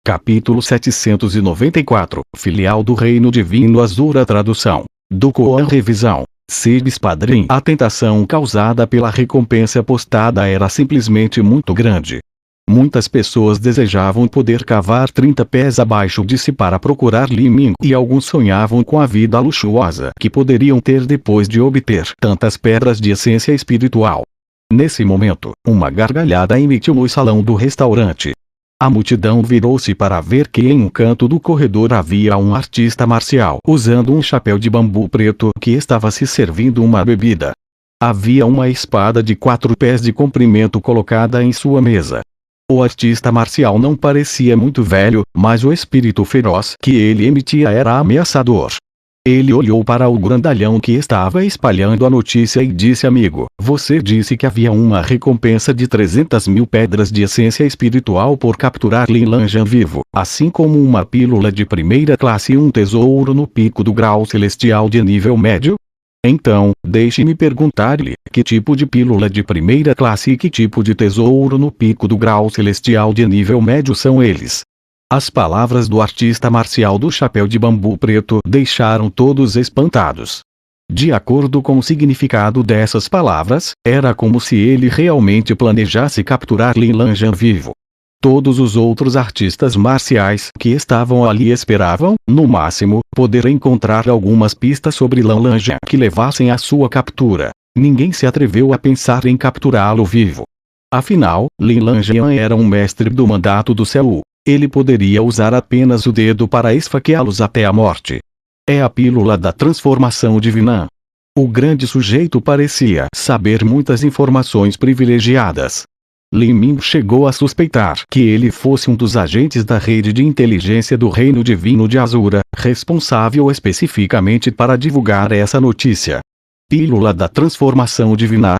Capítulo 794, Filial do Reino Divino Azura. Tradução do Koan. Revisão Sibs Padrim. A tentação causada pela recompensa postada era simplesmente muito grande. Muitas pessoas desejavam poder cavar 30 pés abaixo de si para procurar Liming, e alguns sonhavam com a vida luxuosa que poderiam ter depois de obter tantas pedras de essência espiritual. Nesse momento, uma gargalhada emitiu no salão do restaurante. A multidão virou-se para ver que em um canto do corredor havia um artista marcial usando um chapéu de bambu preto que estava se servindo uma bebida. Havia uma espada de 4 pés de comprimento colocada em sua mesa. O artista marcial não parecia muito velho, mas o espírito feroz que ele emitia era ameaçador. Ele olhou para o grandalhão que estava espalhando a notícia e disse: amigo, você disse que havia uma recompensa de 300.000 pedras de essência espiritual por capturar Lin Lanjan vivo, assim como uma pílula de primeira classe e um tesouro no pico do grau celestial de nível médio? Então, deixe-me perguntar-lhe, que tipo de pílula de primeira classe e que tipo de tesouro no pico do grau celestial de nível médio são eles? As palavras do artista marcial do chapéu de bambu preto deixaram todos espantados. De acordo com o significado dessas palavras, era como se ele realmente planejasse capturar Lin Lanjan vivo. Todos os outros artistas marciais que estavam ali esperavam, no máximo, poder encontrar algumas pistas sobre Lin Lanjan que levassem à sua captura. Ninguém se atreveu a pensar em capturá-lo vivo. Afinal, Lin Lanjan era um mestre do mandato do céu. Ele poderia usar apenas o dedo para esfaqueá-los até a morte. É a pílula da transformação divina. O grande sujeito parecia saber muitas informações privilegiadas. Li Ming chegou a suspeitar que ele fosse um dos agentes da rede de inteligência do Reino Divino de Azura, responsável especificamente para divulgar essa notícia. Pílula da transformação divina.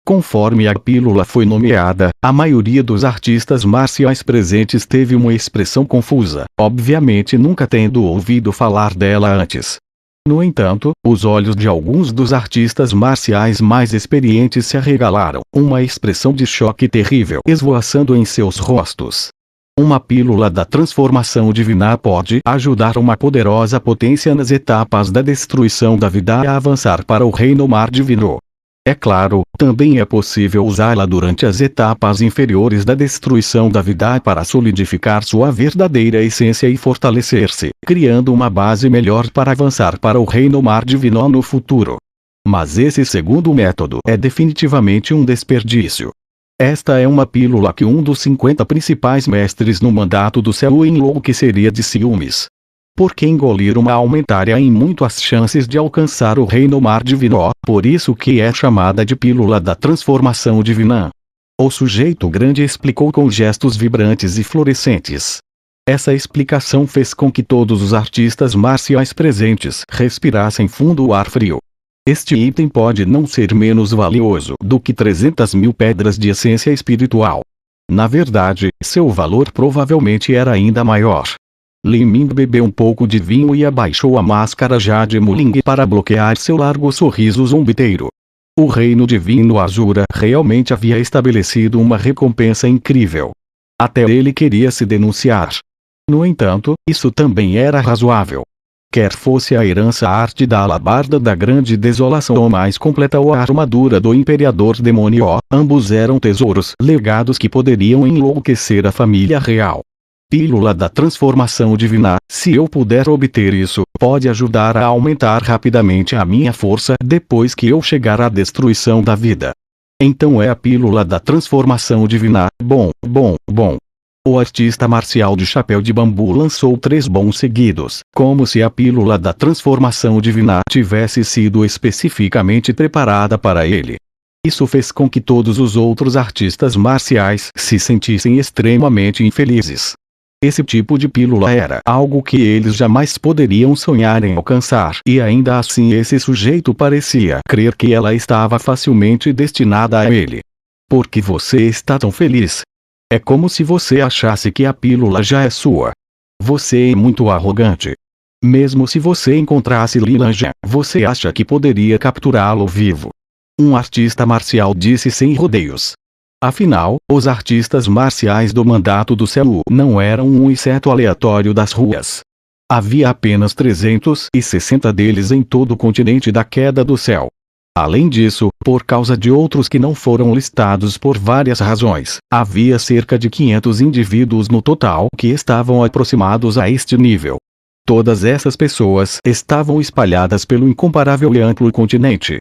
Conforme a pílula foi nomeada, a maioria dos artistas marciais presentes teve uma expressão confusa, obviamente nunca tendo ouvido falar dela antes. No entanto, os olhos de alguns dos artistas marciais mais experientes se arregalaram, uma expressão de choque terrível esvoaçando em seus rostos. Uma pílula da transformação divina pode ajudar uma poderosa potência nas etapas da destruição da vida a avançar para o reino mar divino. É claro, também é possível usá-la durante as etapas inferiores da destruição da vida para solidificar sua verdadeira essência e fortalecer-se, criando uma base melhor para avançar para o reino mar divino no futuro. Mas esse segundo método é definitivamente um desperdício. Esta é uma pílula que um dos 50 principais mestres no mandato do céu enlouqueceria de ciúmes. Porque engolir uma aumentaria em muito as chances de alcançar o reino mar divino, por isso que é chamada de pílula da transformação divina. O sujeito grande explicou com gestos vibrantes e fluorescentes. Essa explicação fez com que todos os artistas marciais presentes respirassem fundo o ar frio. Este item pode não ser menos valioso do que 300.000 pedras de essência espiritual. Na verdade, seu valor provavelmente era ainda maior. Li Ming bebeu um pouco de vinho e abaixou a máscara já de Muling para bloquear seu largo sorriso zombeteiro. O Reino Divino Azura realmente havia estabelecido uma recompensa incrível. Até ele queria se denunciar. No entanto, isso também era razoável. Quer fosse a herança arte da alabarda da grande desolação ou mais completa ou a armadura do imperador demônio, ambos eram tesouros legados que poderiam enlouquecer a família real. Pílula da transformação divina, se eu puder obter isso, pode ajudar a aumentar rapidamente a minha força depois que eu chegar à destruição da vida. Então é a pílula da transformação divina. Bom. O artista marcial de chapéu de bambu lançou 3 bons seguidos, como se a pílula da transformação divina tivesse sido especificamente preparada para ele. Isso fez com que todos os outros artistas marciais se sentissem extremamente infelizes. Esse tipo de pílula era algo que eles jamais poderiam sonhar em alcançar, e ainda assim esse sujeito parecia crer que ela estava facilmente destinada a ele. Por que você está tão feliz? É como se você achasse que a pílula já é sua. Você é muito arrogante. Mesmo se você encontrasse Lin Lanjan, você acha que poderia capturá-lo vivo? Um artista marcial disse sem rodeios. Afinal, os artistas marciais do Mandato do Céu não eram um inseto aleatório das ruas. Havia apenas 360 deles em todo o continente da Queda do Céu. Além disso, por causa de outros que não foram listados por várias razões, havia cerca de 500 indivíduos no total que estavam aproximados a este nível. Todas essas pessoas estavam espalhadas pelo incomparável e amplo continente.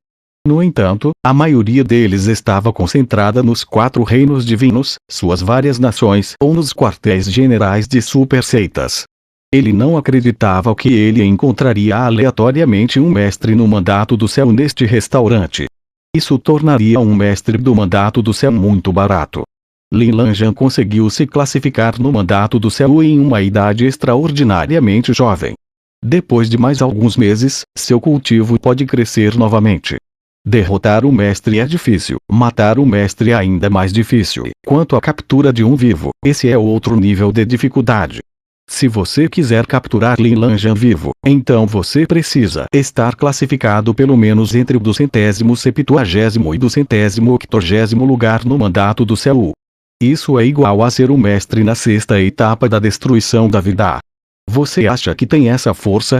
No entanto, a maioria deles estava concentrada nos 4 reinos divinos, suas várias nações ou nos quartéis generais de super seitas. Ele não acreditava que ele encontraria aleatoriamente um mestre no Mandato do Céu neste restaurante. Isso tornaria um mestre do Mandato do Céu muito barato. Lin Lanjan conseguiu se classificar no Mandato do Céu em uma idade extraordinariamente jovem. Depois de mais alguns meses, seu cultivo pode crescer novamente. Derrotar o mestre é difícil, matar o mestre é ainda mais difícil. Quanto à captura de um vivo, esse é outro nível de dificuldade. Se você quiser capturar Lin Lanjan vivo, então você precisa estar classificado pelo menos entre o 270º e 280º lugar no Mandato do Céu. Isso é igual a ser um mestre na 6ª etapa da destruição da vida. Você acha que tem essa força?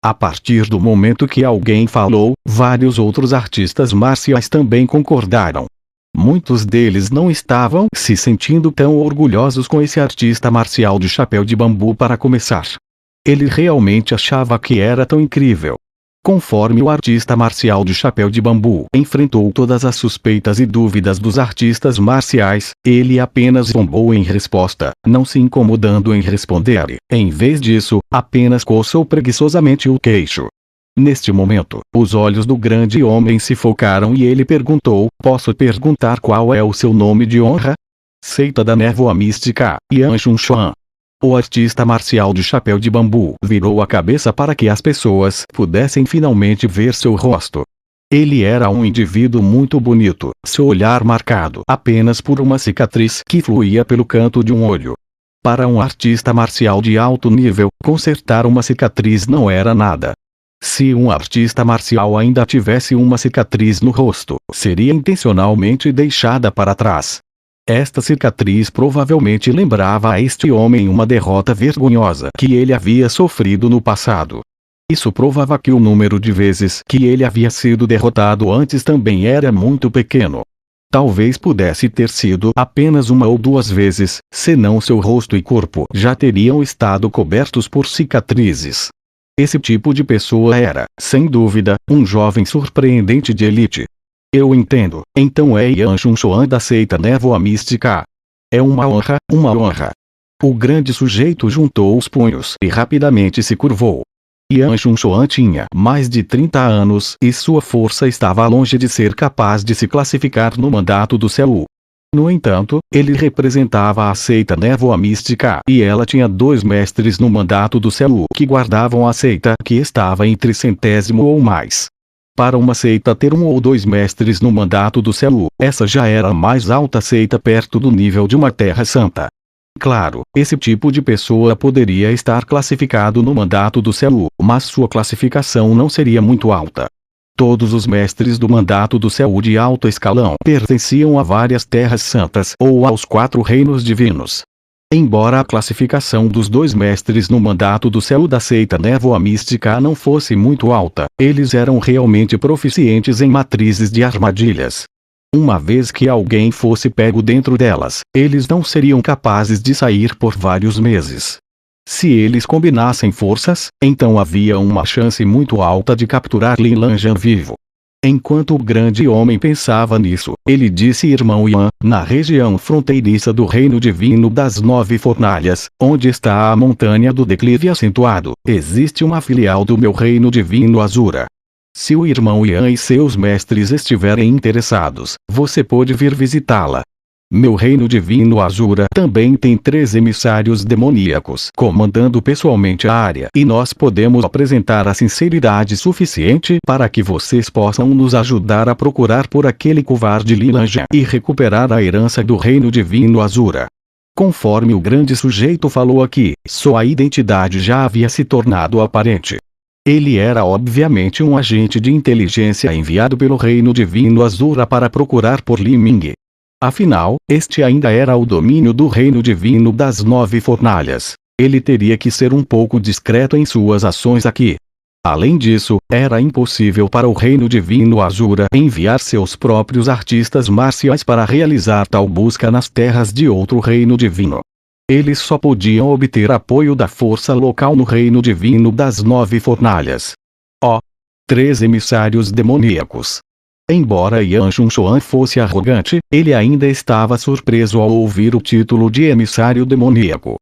A partir do momento que alguém falou, vários outros artistas marciais também concordaram. Muitos deles não estavam se sentindo tão orgulhosos com esse artista marcial de chapéu de bambu para começar. Ele realmente achava que era tão incrível. Conforme o artista marcial de chapéu de bambu enfrentou todas as suspeitas e dúvidas dos artistas marciais, ele apenas zombou em resposta, não se incomodando em responder. Em vez disso, apenas coçou preguiçosamente o queixo. Neste momento, os olhos do grande homem se focaram e ele perguntou: posso perguntar qual é o seu nome de honra? Seita da Névoa Mística, Yan Xunshuan. O artista marcial de chapéu de bambu virou a cabeça para que as pessoas pudessem finalmente ver seu rosto. Ele era um indivíduo muito bonito, seu olhar marcado apenas por uma cicatriz que fluía pelo canto de um olho. Para um artista marcial de alto nível, consertar uma cicatriz não era nada. Se um artista marcial ainda tivesse uma cicatriz no rosto, seria intencionalmente deixada para trás. Esta cicatriz provavelmente lembrava a este homem uma derrota vergonhosa que ele havia sofrido no passado. Isso provava que o número de vezes que ele havia sido derrotado antes também era muito pequeno. Talvez pudesse ter sido apenas uma ou duas vezes, senão seu rosto e corpo já teriam estado cobertos por cicatrizes. Esse tipo de pessoa era, sem dúvida, um jovem surpreendente de elite. Eu entendo, então é Yan Xunshuan da seita Névoa Mística. É uma honra, uma honra. O grande sujeito juntou os punhos e rapidamente se curvou. Yan Xunshuan tinha mais de 30 anos e sua força estava longe de ser capaz de se classificar no Mandato do Céu. No entanto, ele representava a seita Névoa Mística e ela tinha 2 mestres no Mandato do Céu que guardavam a seita que estava entre 100º ou mais. Para uma seita ter 1 ou 2 mestres no Mandato do Céu, essa já era a mais alta seita perto do nível de uma Terra Santa. Claro, esse tipo de pessoa poderia estar classificado no Mandato do Céu, mas sua classificação não seria muito alta. Todos os mestres do Mandato do Céu de alto escalão pertenciam a várias terras santas ou aos 4 reinos divinos. Embora a classificação dos 2 mestres no Mandato do Céu da seita Névoa Mística não fosse muito alta, eles eram realmente proficientes em matrizes de armadilhas. Uma vez que alguém fosse pego dentro delas, eles não seriam capazes de sair por vários meses. Se eles combinassem forças, então havia uma chance muito alta de capturar Lin Lanjan vivo. Enquanto o grande homem pensava nisso, ele disse: irmão Yan, na região fronteiriça do Reino Divino das 9 Fornalhas, onde está a montanha do declive acentuado, existe uma filial do meu Reino Divino Azura. Se o irmão Yan e seus mestres estiverem interessados, você pode vir visitá-la. Meu Reino Divino Azura também tem 3 emissários demoníacos comandando pessoalmente a área e nós podemos apresentar a sinceridade suficiente para que vocês possam nos ajudar a procurar por aquele covarde Lin Lanjan e recuperar a herança do Reino Divino Azura. Conforme o grande sujeito falou aqui, sua identidade já havia se tornado aparente. Ele era obviamente um agente de inteligência enviado pelo Reino Divino Azura para procurar por Li Ming. Afinal, este ainda era o domínio do reino divino das 9 fornalhas. Ele teria que ser um pouco discreto em suas ações aqui. Além disso, era impossível para o reino divino Asura enviar seus próprios artistas marciais para realizar tal busca nas terras de outro reino divino. Eles só podiam obter apoio da força local no reino divino das 9 fornalhas. 3 emissários demoníacos. Embora Yan Xunshuan fosse arrogante, ele ainda estava surpreso ao ouvir o título de emissário demoníaco.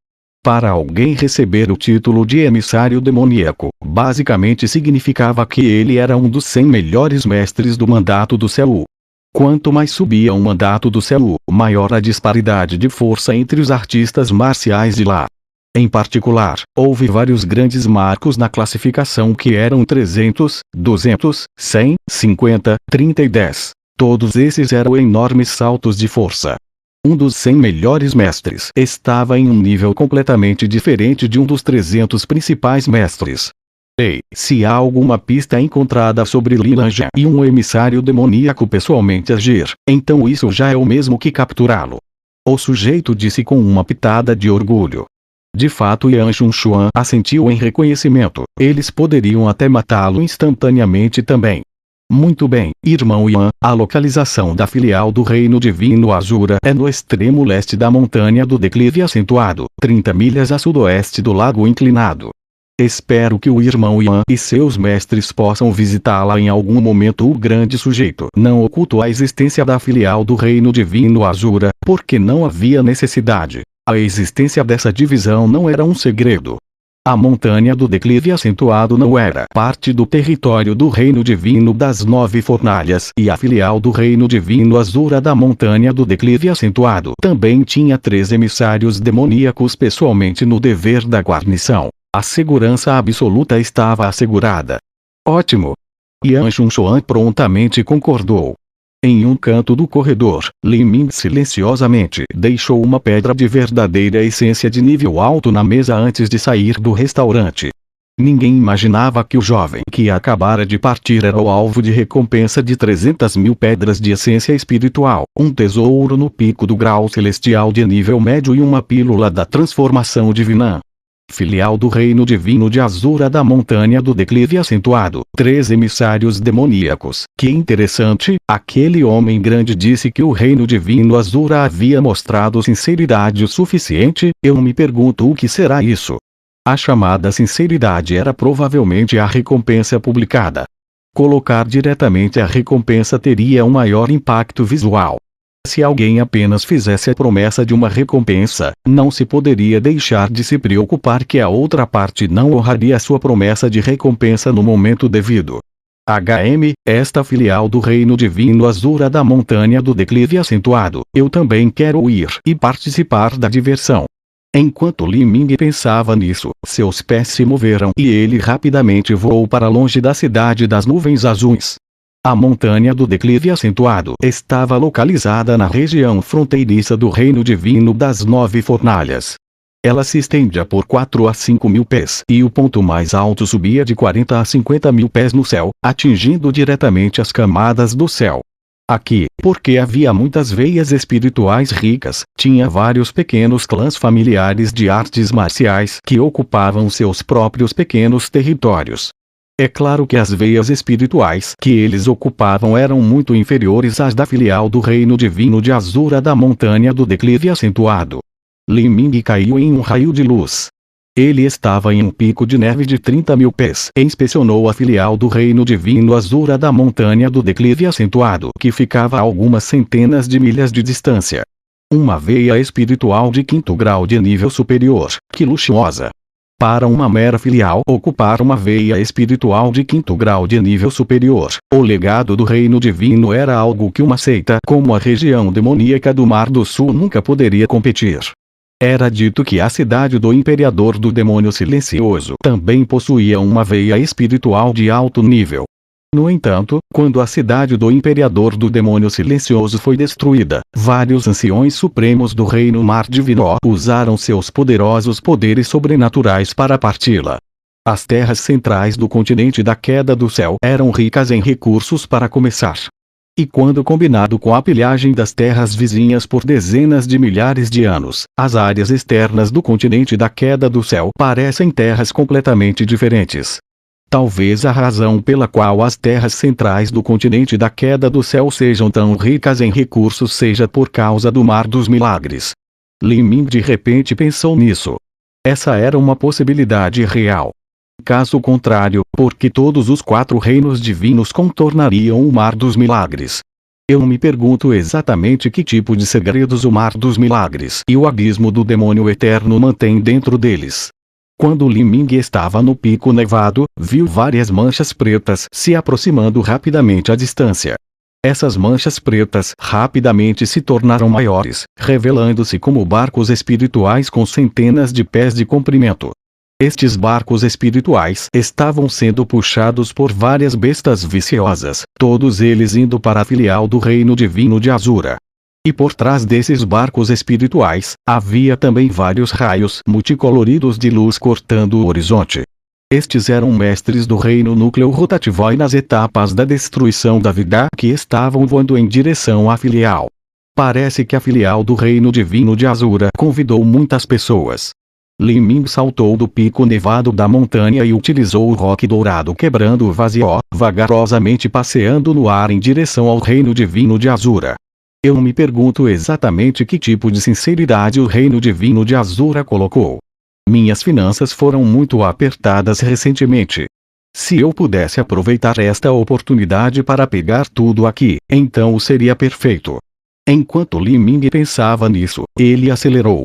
Para alguém receber o título de emissário demoníaco, basicamente significava que ele era um dos 100 melhores mestres do mandato do céu. Quanto mais subia o mandato do céu, maior a disparidade de força entre os artistas marciais de lá. Em particular, houve vários grandes marcos na classificação que eram 300, 200, 100, 50, 30 e 10. Todos esses eram enormes saltos de força. Um dos 100 melhores mestres estava em um nível completamente diferente de um dos 300 principais mestres. Se há alguma pista encontrada sobre Lilanja e um emissário demoníaco pessoalmente agir, então isso já é o mesmo que capturá-lo. O sujeito disse com uma pitada de orgulho. De fato, Yan Xunshuan assentiu em reconhecimento. Eles poderiam até matá-lo instantaneamente também. Muito bem, irmão Yan, a localização da filial do reino divino Asura é no extremo leste da montanha do declive acentuado, 30 milhas a sudoeste do lago inclinado. Espero que o irmão Yan e seus mestres possam visitá-la em algum momento. O grande sujeito não ocultou a existência da filial do reino divino Asura, porque não havia necessidade. A existência dessa divisão não era um segredo. A montanha do declive acentuado não era parte do território do reino divino das 9 fornalhas, e a filial do reino divino Asura da montanha do declive acentuado também tinha 3 emissários demoníacos pessoalmente no dever da guarnição. A segurança absoluta estava assegurada. Ótimo! Yan Xunshuan prontamente concordou. Em um canto do corredor, Li Ming silenciosamente deixou uma pedra de verdadeira essência de nível alto na mesa antes de sair do restaurante. Ninguém imaginava que o jovem que acabara de partir era o alvo de recompensa de 300.000 pedras de essência espiritual, um tesouro no pico do grau celestial de nível médio e uma pílula da transformação divina. Filial do reino divino de Asura da montanha do declive acentuado, 3 emissários demoníacos. Que interessante, aquele homem grande disse que o reino divino Asura havia mostrado sinceridade o suficiente. Eu me pergunto o que será isso. A chamada sinceridade era provavelmente a recompensa publicada. Colocar diretamente a recompensa teria um maior impacto visual. Se alguém apenas fizesse a promessa de uma recompensa, não se poderia deixar de se preocupar que a outra parte não honraria sua promessa de recompensa no momento devido. Esta filial do reino divino Asura da montanha do declive acentuado, eu também quero ir e participar da diversão. Enquanto Li Ming pensava nisso, seus pés se moveram e ele rapidamente voou para longe da cidade das nuvens azuis. A montanha do declive acentuado estava localizada na região fronteiriça do reino divino das 9 fornalhas. Ela se estendia por 4 a 5 mil pés, e o ponto mais alto subia de 40 a 50 mil pés no céu, atingindo diretamente as camadas do céu. Aqui, porque havia muitas veias espirituais ricas, tinha vários pequenos clãs familiares de artes marciais que ocupavam seus próprios pequenos territórios. É claro que as veias espirituais que eles ocupavam eram muito inferiores às da filial do reino divino de Asura da montanha do declive acentuado. Li Ming caiu em um raio de luz. Ele estava em um pico de neve de 30 mil pés e inspecionou a filial do reino divino Asura da montanha do declive acentuado que ficava a algumas centenas de milhas de distância. Uma veia espiritual de 5º grau de nível superior, que luxuosa! Para uma mera filial ocupar uma veia espiritual de 5º grau de nível superior, o legado do reino divino era algo que uma seita como a região demoníaca do Mar do Sul nunca poderia competir. Era dito que a cidade do Imperador do Demônio Silencioso também possuía uma veia espiritual de alto nível. No entanto, quando a cidade do Imperador do Demônio Silencioso foi destruída, vários anciões supremos do Reino Mar Divino usaram seus poderosos poderes sobrenaturais para parti-la. As terras centrais do continente da Queda do Céu eram ricas em recursos para começar. E quando combinado com a pilhagem das terras vizinhas por dezenas de milhares de anos, as áreas externas do continente da queda do céu parecem terras completamente diferentes. Talvez a razão pela qual as terras centrais do continente da queda do céu sejam tão ricas em recursos seja por causa do Mar dos Milagres. Li Ming de repente pensou nisso. Essa era uma possibilidade real. Caso contrário, porque todos os 4 reinos divinos contornariam o Mar dos Milagres? Eu me pergunto exatamente que tipo de segredos o Mar dos Milagres e o abismo do demônio eterno mantém dentro deles. Quando Li Ming estava no pico nevado, viu várias manchas pretas se aproximando rapidamente à distância. Essas manchas pretas rapidamente se tornaram maiores, revelando-se como barcos espirituais com centenas de pés de comprimento. Estes barcos espirituais estavam sendo puxados por várias bestas viciosas, todos eles indo para a filial do reino divino de Azura. E por trás desses barcos espirituais, havia também vários raios multicoloridos de luz cortando o horizonte. Estes eram mestres do reino núcleo rotativo nas etapas da destruição da vida que estavam voando em direção à filial. Parece que a filial do reino divino de Azura convidou muitas pessoas. Li Ming saltou do pico nevado da montanha e utilizou o roque dourado quebrando o vazio, vagarosamente passeando no ar em direção ao reino divino de Azura. Eu me pergunto exatamente que tipo de sinceridade o reino divino de Azura colocou. Minhas finanças foram muito apertadas recentemente. Se eu pudesse aproveitar esta oportunidade para pegar tudo aqui, então seria perfeito. Enquanto Li Ming pensava nisso, ele acelerou.